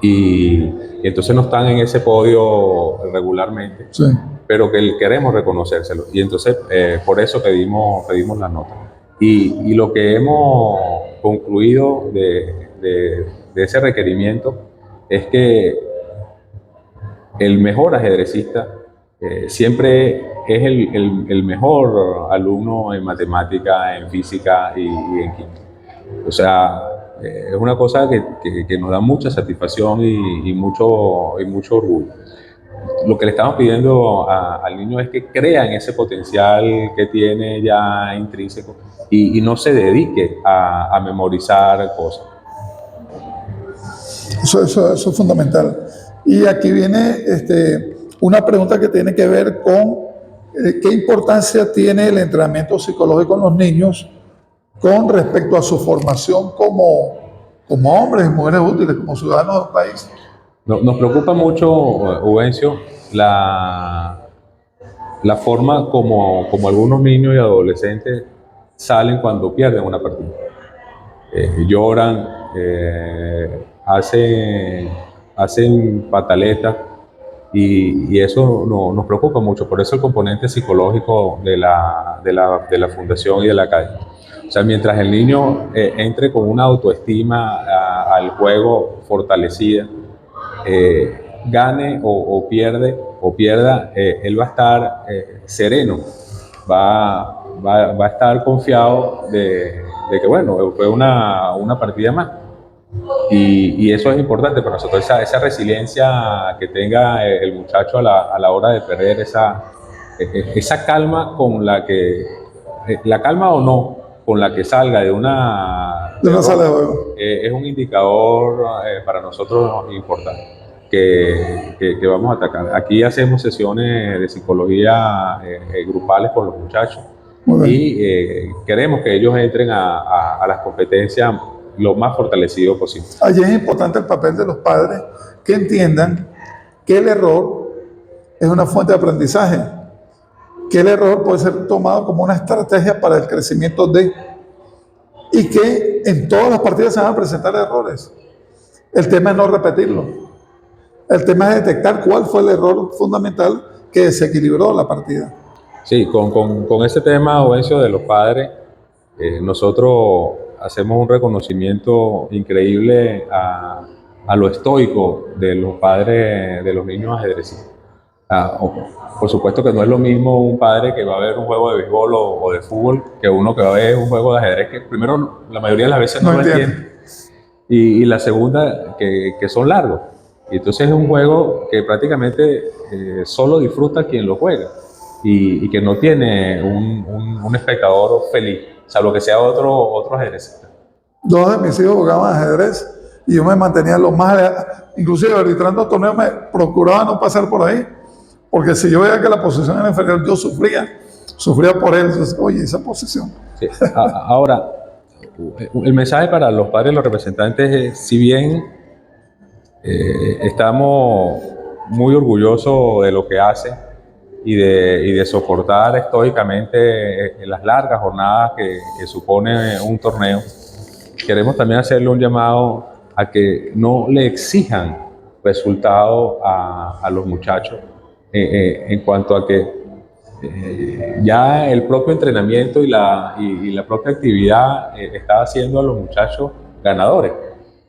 y entonces no están en ese podio regularmente, Sí. pero que queremos reconocérselo. Y entonces por eso pedimos la nota. Y lo que hemos concluido de ese requerimiento es que el mejor ajedrecista siempre es el mejor alumno en matemática, en física y en química. O sea, es una cosa que nos da mucha satisfacción y mucho orgullo. Lo que le estamos pidiendo al niño es que crea en ese potencial que tiene ya intrínseco y no se dedique a memorizar cosas. Eso es fundamental. Y aquí viene una pregunta que tiene que ver con qué importancia tiene el entrenamiento psicológico en los niños con respecto a su formación como hombres y mujeres útiles, como ciudadanos del país. Nos preocupa mucho, Ubencio, la forma como algunos niños y adolescentes salen cuando pierden una partida. Lloran, hacen pataletas y eso nos preocupa mucho. Por eso el componente psicológico de la fundación y de la academia. O sea, mientras el niño entre con una autoestima al juego fortalecida, gane o pierda, él va a estar sereno, va a estar confiado de que, bueno, fue una partida más. Y eso es importante para nosotros, esa resiliencia que tenga el muchacho a la hora de perder, esa calma con la calma o no, con la que salga de una sala de juego. Es un indicador para nosotros importante que vamos a atacar. Aquí hacemos sesiones de psicología grupales con los muchachos y queremos que ellos entren a las competencias lo más fortalecido posible. Allí es importante el papel de los padres que entiendan que el error es una fuente de aprendizaje, que el error puede ser tomado como una estrategia para el crecimiento y que en todas las partidas se van a presentar errores. El tema es no repetirlo. El tema es detectar cuál fue el error fundamental que desequilibró la partida. Sí, con ese tema, Ovencio, de los padres, nosotros hacemos un reconocimiento increíble a lo estoico de los padres de los niños ajedrecistas. Por supuesto que no es lo mismo un padre que va a ver un juego de béisbol o de fútbol que uno que va a ver un juego de ajedrez que primero la mayoría de las veces no lo entiende. Y la segunda, que son largos. Y entonces es un juego que prácticamente solo disfruta quien lo juega y que no tiene un espectador feliz, salvo que sea otro ajedrecista. Dos de mis hijos jugaban ajedrez y yo me mantenía lo más, inclusive arbitrando torneos me procuraba no pasar por ahí, porque si yo veía que la posición era inferior, yo sufría por él. Entonces, oye, esa posición. Sí. Ahora, el mensaje para los padres y los representantes es, si bien estamos muy orgullosos de lo que hacen y de soportar estoicamente las largas jornadas que supone un torneo, queremos también hacerle un llamado a que no le exijan resultados a los muchachos en cuanto a que ya el propio entrenamiento y la propia actividad está haciendo a los muchachos ganadores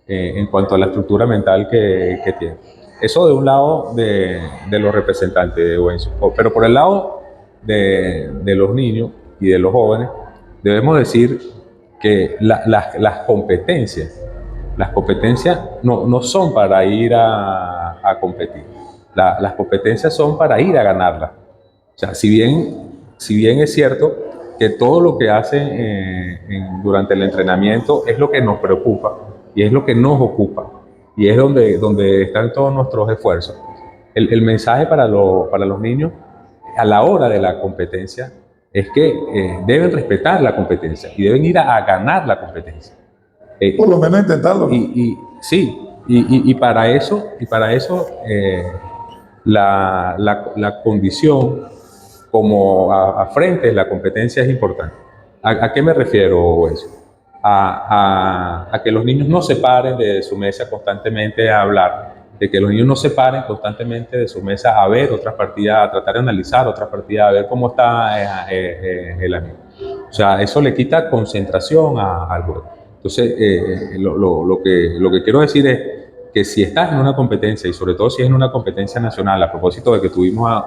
en cuanto a la estructura mental que tienen. Eso de un lado de los representantes de Buencio. Pero por el lado de los niños y de los jóvenes, debemos decir que las competencias no son para ir a competir. Las competencias son para ir a ganarlas. O sea, si bien es cierto que todo lo que hacen durante el entrenamiento es lo que nos preocupa y es lo que nos ocupa y es donde están todos nuestros esfuerzos. El mensaje para los niños a la hora de la competencia es que deben respetar la competencia y deben ir a ganar la competencia. Por lo menos intentarlo, ¿no? Sí, y para eso la condición como a frente de la competencia es importante. ¿A qué me refiero eso? A que los niños no se paren de su mesa constantemente a hablar, de que los niños no se paren constantemente de su mesa a ver otras partidas, a tratar de analizar otras partidas, a ver cómo está el amigo. O sea, eso le quita concentración al juego. Entonces, lo que quiero decir es que si estás en una competencia, y sobre todo si es en una competencia nacional, a propósito de que tuvimos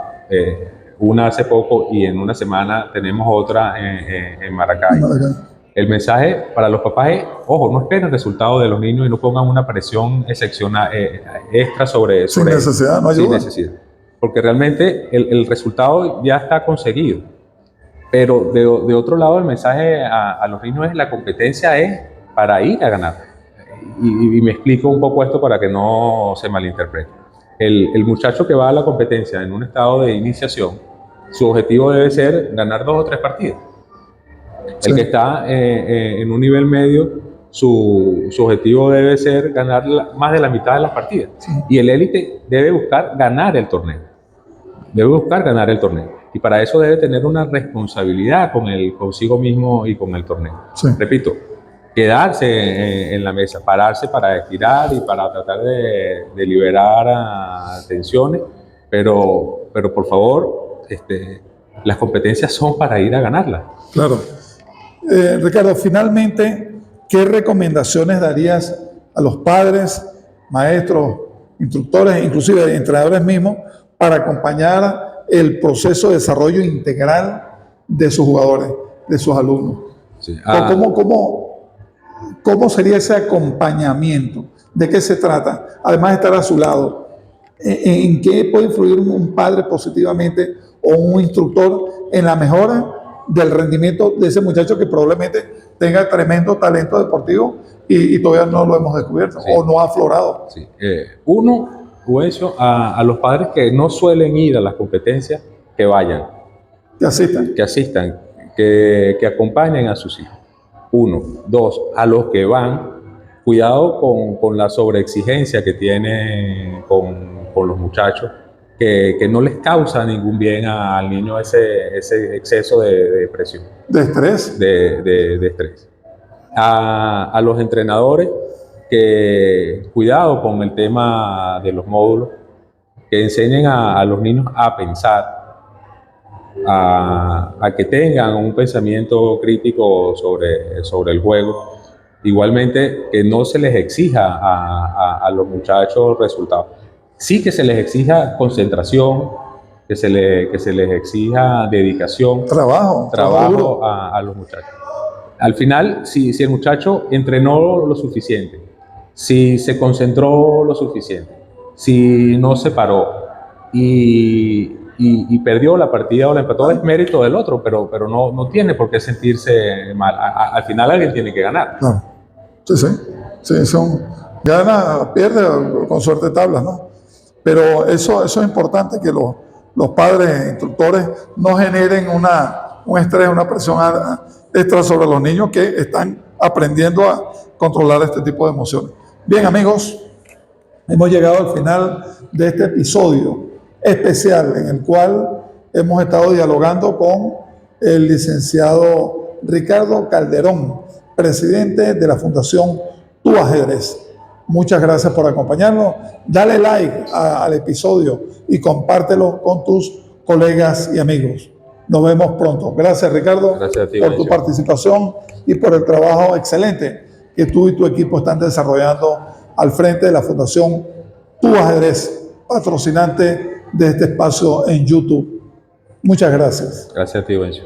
una hace poco y en una semana tenemos otra en Maracay. El mensaje para los papás es, ojo, no esperen el resultado de los niños y no pongan una presión excepcional, extra sobre sin necesidad, no ayuda. Sin necesidad. Porque realmente el resultado ya está conseguido. Pero de otro lado, el mensaje a los niños es la competencia es para ir a ganar. Y me explico un poco esto para que no se malinterprete. El muchacho que va a la competencia en un estado de iniciación, su objetivo debe ser ganar 2 o 3 partidas. Sí. El que está en un nivel medio, su objetivo debe ser ganar más de la mitad de las partidas. Sí. Y el élite debe buscar ganar el torneo. Y para eso debe tener una responsabilidad consigo mismo y con el torneo. Sí. Repito, quedarse en la mesa, pararse para estirar y para tratar de liberar tensiones, pero por favor, las competencias son para ir a ganarlas. Claro. Ricardo, finalmente, ¿qué recomendaciones darías a los padres, maestros, instructores, inclusive entrenadores mismos, para acompañar el proceso de desarrollo integral de sus jugadores, de sus alumnos? Sí. ¿Cómo sería ese acompañamiento? ¿De qué se trata? Además de estar a su lado, ¿en qué puede influir un padre positivamente o un instructor en la mejora del rendimiento de ese muchacho que probablemente tenga tremendo talento deportivo y todavía no lo hemos descubierto, sí, o no ha aflorado? Sí. A los padres que no suelen ir a las competencias, que vayan. Que asistan, que acompañen a sus hijos. 1, 2, a los que van, cuidado con la sobreexigencia que tienen con los muchachos, que no les causa ningún bien al niño ese exceso de presión. ¿De estrés? De estrés. A los entrenadores, que cuidado con el tema de los módulos, que enseñen a los niños a pensar, a que tengan un pensamiento crítico sobre el juego. Igualmente, que no se les exija a los muchachos resultados. Sí que se les exija concentración, que se les exija dedicación, trabajo a los muchachos. Al final, si el muchacho entrenó lo suficiente, si se concentró lo suficiente, Si no se paró y perdió la partida o la empató, es mérito del otro, pero no tiene por qué sentirse mal. Al final alguien tiene que ganar. Claro. Sí, sí. Sí, gana, pierde, con suerte tablas, ¿no? Pero eso es importante, que los padres, instructores, no generen un estrés, una presión extra sobre los niños que están aprendiendo a controlar este tipo de emociones. Bien, amigos, hemos llegado al final de este episodio especial en el cual hemos estado dialogando con el licenciado Ricardo Calderón, presidente de la Fundación Tu Ajedrez. Muchas gracias por acompañarnos. Dale like al episodio y compártelo con tus colegas y amigos. Nos vemos pronto. Gracias, Ricardo, Gracias a ti, por tu participación y por el trabajo excelente que tú y tu equipo están desarrollando al frente de la Fundación Tu Ajedrez, patrocinante de este espacio en YouTube. Muchas gracias. Gracias a ti, Bencho.